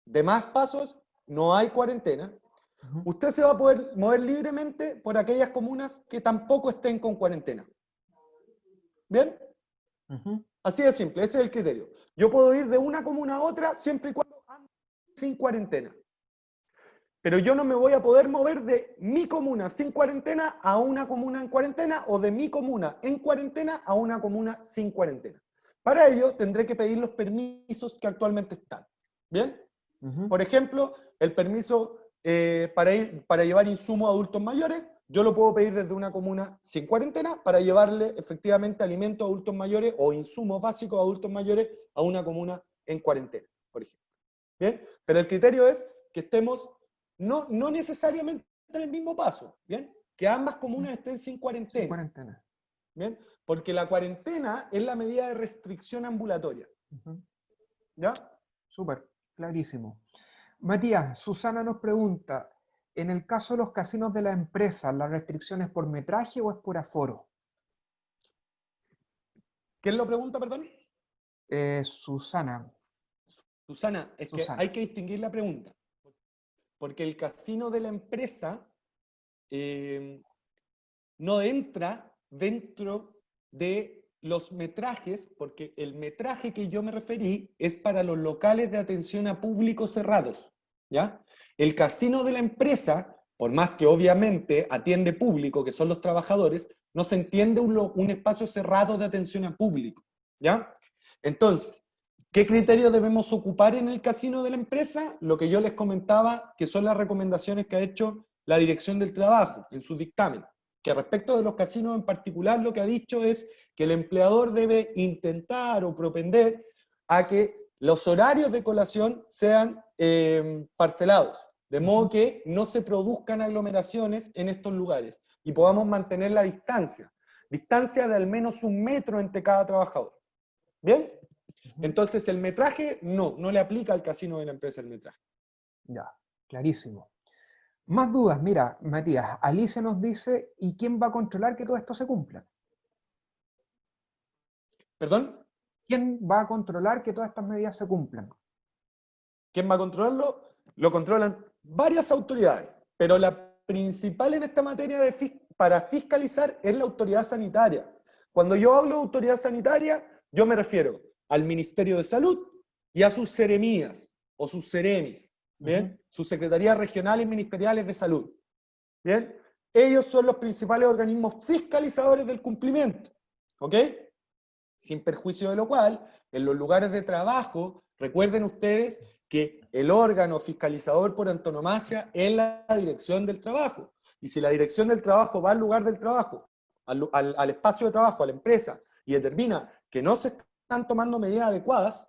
demás pasos, no hay cuarentena, usted se va a poder mover libremente por aquellas comunas que tampoco estén con cuarentena. ¿Bien? Así de simple, ese es el criterio. Yo puedo ir de una comuna a otra siempre y cuando ande sin cuarentena. Pero yo no me voy a poder mover de mi comuna sin cuarentena a una comuna en cuarentena o de mi comuna en cuarentena a una comuna sin cuarentena. Para ello tendré que pedir los permisos que actualmente están. ¿Bien? Por ejemplo, el permiso para llevar insumos a adultos mayores, yo lo puedo pedir desde una comuna sin cuarentena para llevarle efectivamente alimentos a adultos mayores o insumos básicos a adultos mayores a una comuna en cuarentena, por ejemplo. ¿Bien? Pero el criterio es que estemos no necesariamente en el mismo paso, ¿bien? Que ambas comunas estén sin cuarentena. Sin cuarentena. ¿Bien? Porque la cuarentena es la medida de restricción ambulatoria. ¿Ya? Súper, clarísimo. Matías, Susana nos pregunta, en el caso de los casinos de la empresa, ¿la restricción es por metraje o es por aforo? ¿Quién lo pregunta, perdón? Susana. Susana, es que hay que distinguir la pregunta. Porque el casino de la empresa no entra dentro de los metrajes, porque el metraje que yo me referí es para los locales de atención a públicos cerrados, ¿ya? El casino de la empresa, por más que obviamente atiende público, que son los trabajadores, no se entiende un espacio cerrado de atención a público, ¿ya? Entonces, ¿qué criterios debemos ocupar en el casino de la empresa? Lo que yo les comentaba, que son las recomendaciones que ha hecho la Dirección del Trabajo en su dictamen, que respecto de los casinos en particular lo que ha dicho es que el empleador debe intentar o propender a que los horarios de colación sean parcelados, de modo que no se produzcan aglomeraciones en estos lugares y podamos mantener la distancia de al menos 1 metro entre cada trabajador. ¿Bien? Entonces el metraje no le aplica al casino de la empresa el metraje. Ya, clarísimo. Más dudas, mira, Matías, Alicia nos dice, ¿y quién va a controlar que todo esto se cumpla? ¿Perdón? ¿Quién va a controlar que todas estas medidas se cumplan? ¿Quién va a controlarlo? Lo controlan varias autoridades, pero la principal en esta materia para fiscalizar es la autoridad sanitaria. Cuando yo hablo de autoridad sanitaria, yo me refiero al Ministerio de Salud y a sus seremías o sus seremis, ¿bien? Sus secretarías regionales y ministeriales de salud, ¿bien? Ellos son los principales organismos fiscalizadores del cumplimiento, ¿ok? Sin perjuicio de lo cual, en los lugares de trabajo, recuerden ustedes que el órgano fiscalizador por antonomasia es la Dirección del Trabajo. Y si la Dirección del Trabajo va al lugar del trabajo, al espacio de trabajo, a la empresa, y determina que no se están tomando medidas adecuadas,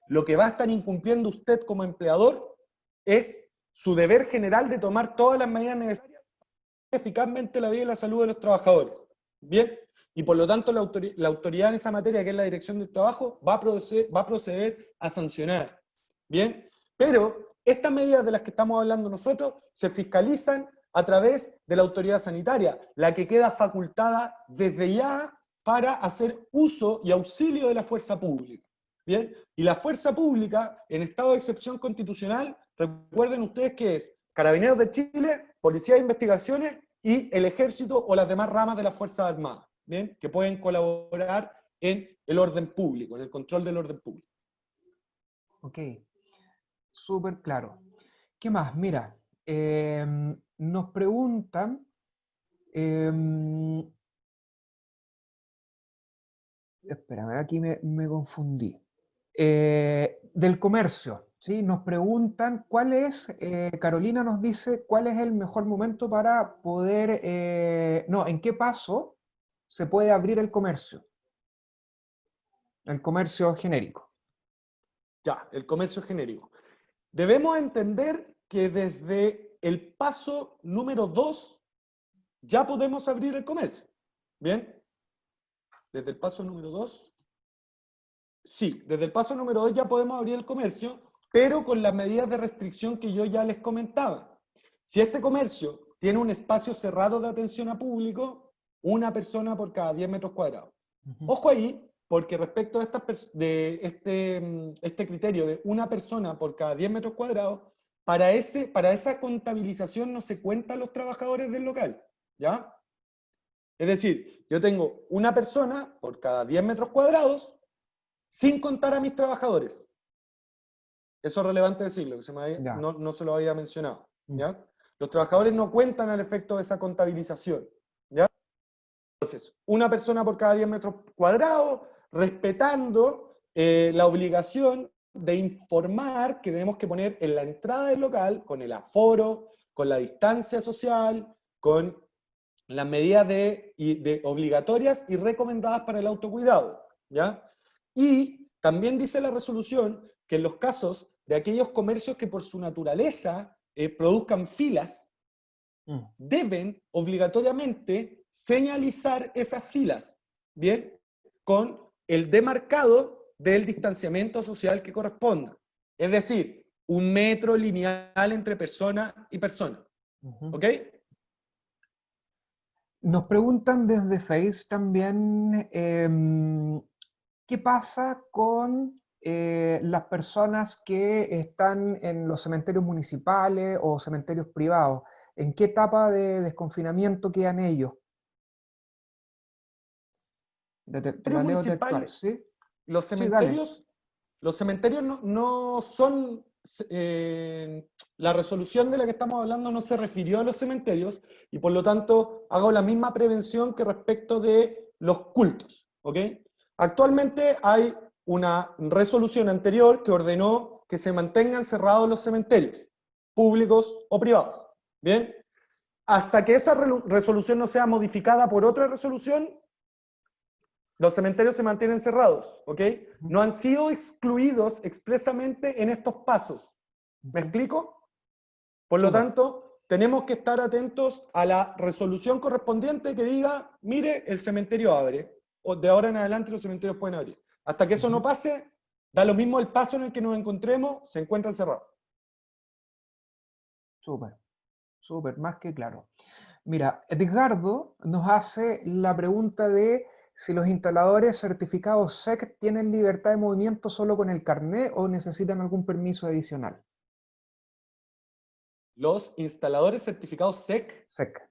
lo que va a estar incumpliendo usted como empleador es su deber general de tomar todas las medidas necesarias para eficazmente la vida y la salud de los trabajadores. ¿Bien? Y por lo tanto la autoridad en esa materia, que es la Dirección del Trabajo, va a proceder a sancionar. ¿Bien? Pero estas medidas de las que estamos hablando nosotros se fiscalizan a través de la autoridad sanitaria, la que queda facultada desde ya para hacer uso y auxilio de la fuerza pública. ¿Bien? Y la fuerza pública, en estado de excepción constitucional, recuerden ustedes que es Carabineros de Chile, Policía de Investigaciones y el Ejército o las demás ramas de las Fuerzas Armadas, ¿bien? Que pueden colaborar en el orden público, en el control del orden público. Ok, súper claro. ¿Qué más? Mira, nos preguntan, espérame, aquí me confundí. Del comercio, ¿sí? Nos preguntan cuál es, Carolina nos dice, cuál es el mejor momento para poder, ¿en qué paso se puede abrir el comercio genérico? Ya, el comercio genérico. Debemos entender que desde el paso número 2 ya podemos abrir el comercio. ¿Bien? Desde el paso número 2. Sí, desde el paso número 2 ya podemos abrir el comercio, pero con las medidas de restricción que yo ya les comentaba. Si este comercio tiene un espacio cerrado de atención a público, una persona por cada 10 metros cuadrados. Ojo ahí, porque respecto a este criterio de una persona por cada 10 metros cuadrados, para esa contabilización no se cuentan los trabajadores del local, ¿ya? Es decir, yo tengo una persona por cada 10 metros cuadrados, sin contar a mis trabajadores. Eso es relevante decirlo, que no se lo había mencionado. ¿ya? Los trabajadores no cuentan al efecto de esa contabilización, ¿ya? Entonces, una persona por cada 10 metros cuadrados, respetando la obligación de informar que tenemos que poner en la entrada del local, con el aforo, con la distancia social, con las medidas obligatorias y recomendadas para el autocuidado, ¿ya? Y también dice la resolución que en los casos de aquellos comercios que por su naturaleza produzcan filas, deben obligatoriamente señalizar esas filas, ¿bien? Con el demarcado del distanciamiento social que corresponda. Es decir, 1 metro lineal entre persona y persona. ¿Ok? Nos preguntan desde Face también qué pasa con las personas que están en los cementerios municipales o cementerios privados. ¿En qué etapa de desconfinamiento quedan ellos? Te Cementerios la leo textual, municipales, ¿sí? los Sí, dale. cementerios, los cementerios no son, la resolución de la que estamos hablando no se refirió a los cementerios y por lo tanto hago la misma prevención que respecto de los cultos, ¿ok? Actualmente hay una resolución anterior que ordenó que se mantengan cerrados los cementerios, públicos o privados, ¿bien? Hasta que esa resolución no sea modificada por otra resolución, los cementerios se mantienen cerrados, ¿ok? No han sido excluidos expresamente en estos pasos. ¿Me explico? Por lo Súper. tanto, tenemos que estar atentos a la resolución correspondiente que diga, mire, el cementerio abre, o de ahora en adelante los cementerios pueden abrir. Hasta que eso no pase, da lo mismo el paso en el que nos encontremos, se encuentran cerrados. Súper, súper, más que claro. Mira, Edgardo nos hace la pregunta de si los instaladores certificados SEC tienen libertad de movimiento solo con el carnet o necesitan algún permiso adicional. Los instaladores certificados SEC, SEC.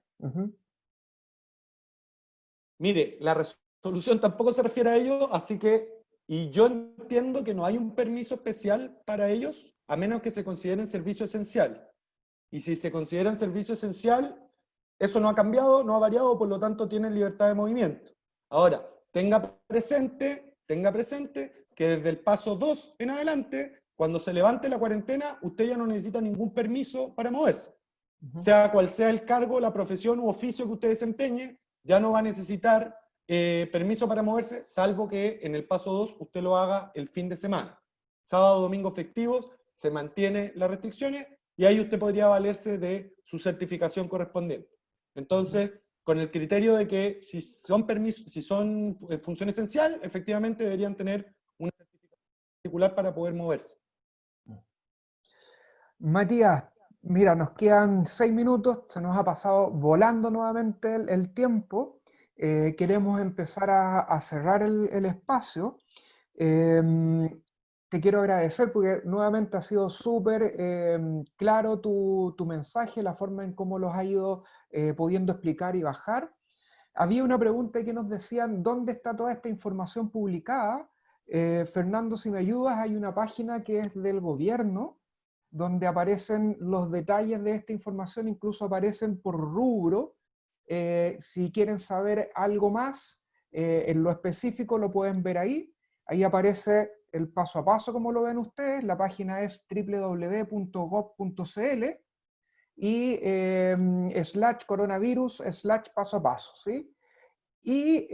mire, la resolución tampoco se refiere a ellos, así que, y yo entiendo que no hay un permiso especial para ellos, a menos que se consideren servicio esencial. Y si se consideran servicio esencial, eso no ha cambiado, no ha variado, por lo tanto tienen libertad de movimiento. Ahora, tenga presente que desde el paso 2 en adelante, cuando se levante la cuarentena, usted ya no necesita ningún permiso para moverse. Sea cual sea el cargo, la profesión u oficio que usted desempeñe, ya no va a necesitar permiso para moverse, salvo que en el paso 2 usted lo haga el fin de semana. Sábado, domingo festivos, se mantiene las restricciones y ahí usted podría valerse de su certificación correspondiente. Entonces, con el criterio de que si son función esencial, efectivamente deberían tener una certificación particular para poder moverse. Matías, mira, nos quedan 6 minutos, se nos ha pasado volando nuevamente el tiempo. Queremos empezar a cerrar el espacio. Te quiero agradecer porque nuevamente ha sido súper claro tu mensaje, la forma en cómo los has ido pudiendo explicar y bajar. Había una pregunta que nos decían, ¿dónde está toda esta información publicada? Fernando, si me ayudas, hay una página que es del gobierno, donde aparecen los detalles de esta información, incluso aparecen por rubro. Si quieren saber algo más, en lo específico lo pueden ver ahí. Ahí aparece el paso a paso, como lo ven ustedes. La página es www.gov.cl y / coronavirus / paso a paso, ¿sí? Y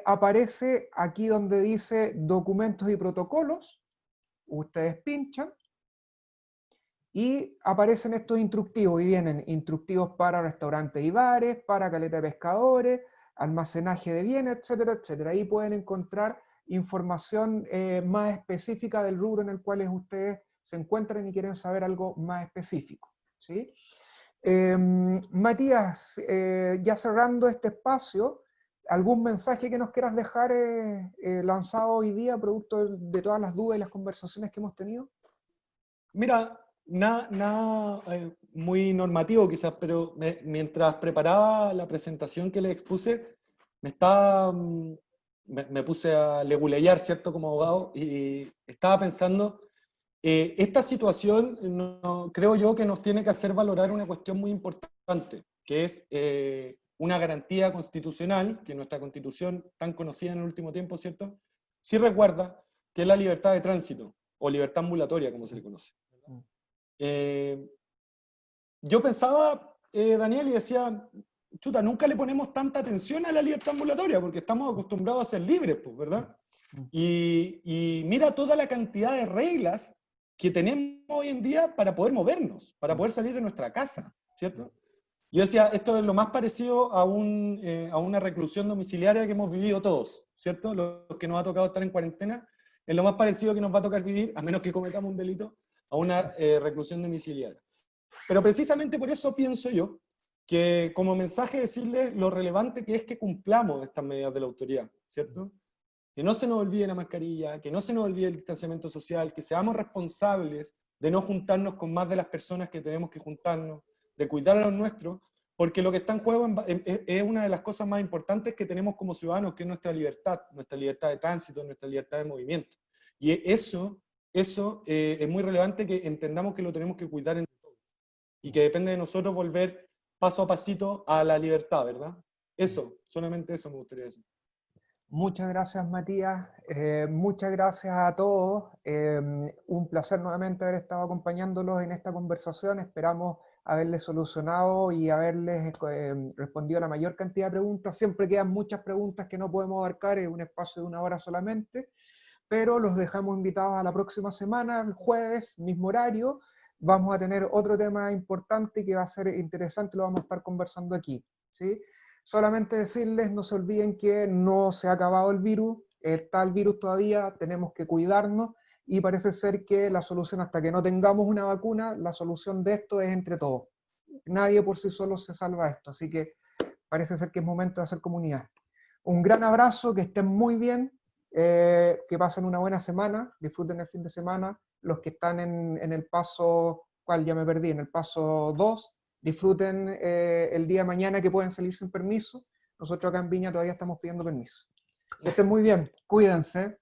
aparece aquí donde dice documentos y protocolos, ustedes pinchan y aparecen estos instructivos y vienen instructivos para restaurantes y bares, para caleta de pescadores, almacenaje de bienes, etcétera, etcétera. Ahí pueden encontrar información más específica del rubro en el cual ustedes se encuentran y quieren saber algo más específico, ¿sí? Matías, ya cerrando este espacio, ¿algún mensaje que nos quieras dejar lanzado hoy día, producto de todas las dudas y las conversaciones que hemos tenido? Mira, nada muy normativo quizás, pero mientras preparaba la presentación que le expuse, me puse a leguleyar, ¿cierto? Como abogado, y estaba pensando esta situación creo yo que nos tiene que hacer valorar una cuestión muy importante, que es una garantía constitucional, que nuestra Constitución, tan conocida en el último tiempo, ¿cierto?, sí resguarda, que es la libertad de tránsito, o libertad ambulatoria, como se le conoce. Yo pensaba, Daniel, y decía, chuta, nunca le ponemos tanta atención a la libertad ambulatoria, porque estamos acostumbrados a ser libres, pues, ¿verdad? Y mira toda la cantidad de reglas que tenemos hoy en día para poder movernos, para poder salir de nuestra casa, ¿cierto? Yo decía, esto es lo más parecido a una reclusión domiciliaria que hemos vivido todos, ¿cierto? Los que nos ha tocado estar en cuarentena, es lo más parecido que nos va a tocar vivir, a menos que cometamos un delito, a una reclusión domiciliaria. Pero precisamente por eso pienso yo que como mensaje decirles lo relevante que es que cumplamos estas medidas de la autoridad, ¿cierto? Que no se nos olvide la mascarilla, que no se nos olvide el distanciamiento social, que seamos responsables de no juntarnos con más de las personas que tenemos que juntarnos, de cuidar a los nuestros, porque lo que está en juego es una de las cosas más importantes que tenemos como ciudadanos, que es nuestra libertad de tránsito, nuestra libertad de movimiento. Y eso es muy relevante que entendamos que lo tenemos que cuidar entre todos, y que depende de nosotros volver paso a pasito a la libertad, ¿verdad? Eso, solamente eso me gustaría decir. Muchas gracias, Matías. Muchas gracias a todos. Un placer nuevamente haber estado acompañándolos en esta conversación. Esperamos haberles solucionado y haberles respondido a la mayor cantidad de preguntas. Siempre quedan muchas preguntas que no podemos abarcar en un espacio de 1 hora solamente, pero los dejamos invitados a la próxima semana, el jueves, mismo horario. Vamos a tener otro tema importante que va a ser interesante, lo vamos a estar conversando aquí, ¿sí? Solamente decirles, no se olviden que no se ha acabado el virus, está el virus todavía, tenemos que cuidarnos, y parece ser que la solución, hasta que no tengamos una vacuna, la solución de esto es entre todos. Nadie por sí solo se salva esto, así que parece ser que es momento de hacer comunidad. Un gran abrazo, que estén muy bien, que pasen una buena semana, disfruten el fin de semana. Los que están en el paso, ¿cuál? Ya me perdí, en el paso 2, disfruten el día de mañana, que pueden salir sin permiso. Nosotros acá en Viña todavía estamos pidiendo permiso. Que estén muy bien, cuídense.